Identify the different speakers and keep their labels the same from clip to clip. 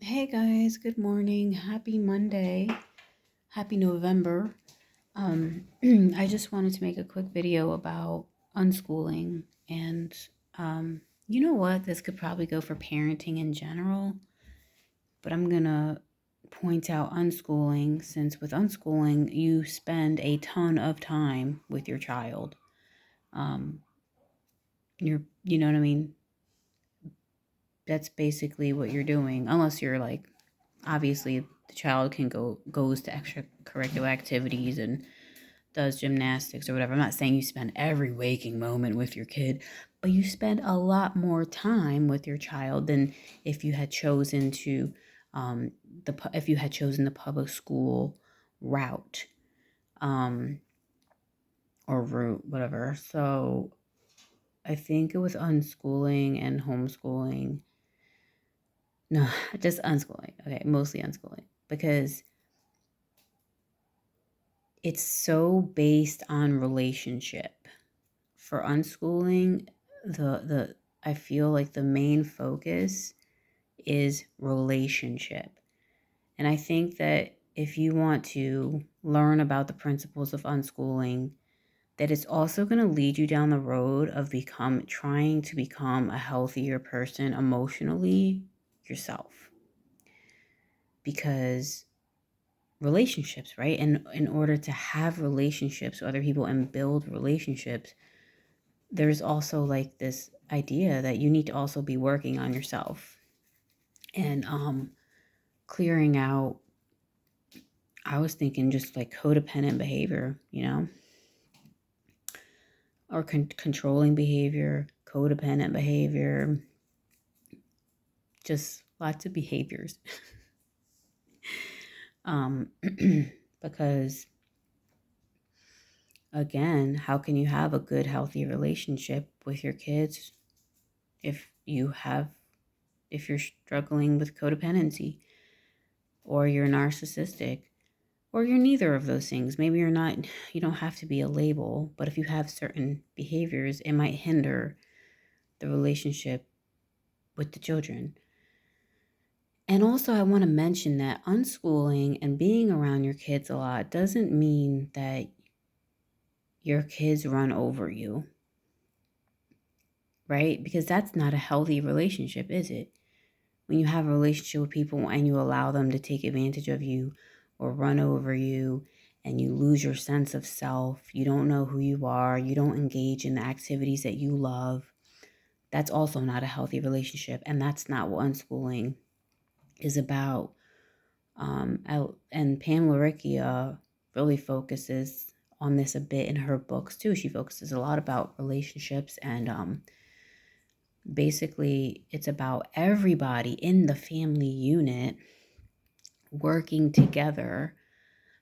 Speaker 1: Hey guys, good morning. Happy Monday. Happy November. I just wanted to make a quick video about unschooling and you know what? This could probably go for parenting in general, but I'm gonna point out unschooling since with unschooling you spend a ton of time with your child. Um, you know what I mean? That's basically what you're doing, unless you're like obviously the child can goes to extracurricular activities and does gymnastics or whatever. I'm not saying you spend every waking moment with your kid, but you spend a lot more time with your child than if you had chosen to if you had chosen the public school route um, or route, whatever. So I think it was unschooling and homeschooling. No, just unschooling. Okay, mostly unschooling because it's so based on relationship. For unschooling, the I feel like the main focus is relationship. And I think that if you want to learn about the principles of unschooling, that it's also going to lead you down the road of trying to become a healthier person emotionally yourself. Because relationships, right? And in order to have relationships with other people and build relationships, there's also like this idea that you need to also be working on yourself and clearing out. I was thinking just like codependent behavior, or controlling behavior, codependent behavior, just lots of behaviors. um, because again, how can you have a good, healthy relationship with your kids if if you're struggling with codependency or you're narcissistic or you're neither of those things? Maybe you're not, you don't have to be a label, but if you have certain behaviors, it might hinder the relationship with the children. And also, I want to mention that unschooling and being around your kids a lot doesn't mean that your kids run over you, right? Because that's not a healthy relationship, is it? When you have a relationship with people and you allow them to take advantage of you or run over you and you lose your sense of self, you don't know who you are, you don't engage in the activities that you love, that's also not a healthy relationship. And that's not what unschooling is about. And Pamela Rickia really focuses on this a bit in her books too. She focuses a lot about relationships and basically it's about everybody in the family unit working together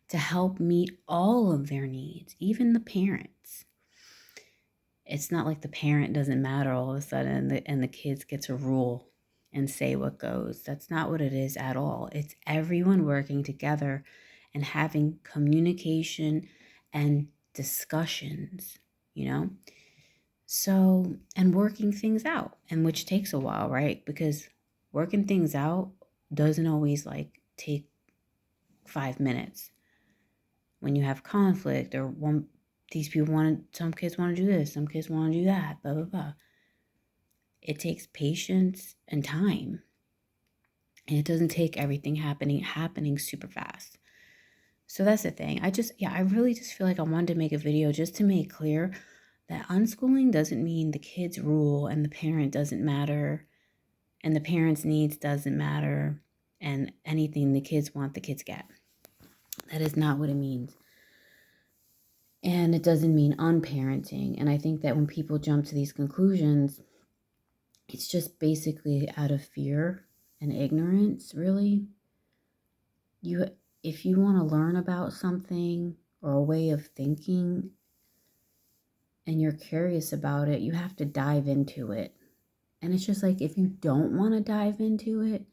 Speaker 1: to help meet all of their needs, even the parents. It's not like the parent doesn't matter all of a sudden and the kids get to rule and say what goes. That's not what it is at all. It's everyone working together and having communication and discussions, you know? So, and working things out, and which takes a while, right? Because working things out doesn't always like take 5 minutes. When you have conflict or these people some kids want to do this, some kids want to do that, blah, blah, blah. It takes patience and time. And it doesn't take everything happening super fast. So that's the thing. I really just feel like I wanted to make a video just to make clear that unschooling doesn't mean the kids rule and the parent doesn't matter and the parent's needs doesn't matter and anything the kids want, the kids get. That is not what it means. And it doesn't mean unparenting. And I think that when people jump to these conclusions, it's just basically out of fear and ignorance, really. If you want to learn about something or a way of thinking and you're curious about it, you have to dive into it. And it's just like if you don't want to dive into it,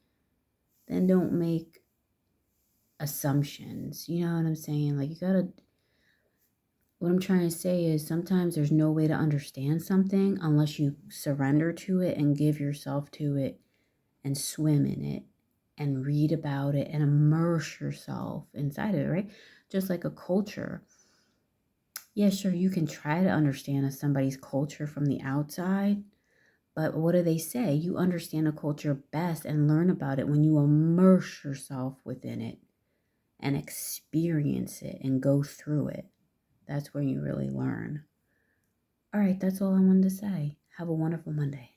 Speaker 1: then don't make assumptions. You know what I'm saying? Like what I'm trying to say is sometimes there's no way to understand something unless you surrender to it and give yourself to it and swim in it. and read about it and immerse yourself inside of it, right? Just like a culture. Yeah, sure, you can try to understand somebody's culture from the outside, but what do they say? You understand a culture best and learn about it when you immerse yourself within it and experience it and go through it. That's where you really learn. All right, that's all I wanted to say. Have a wonderful Monday.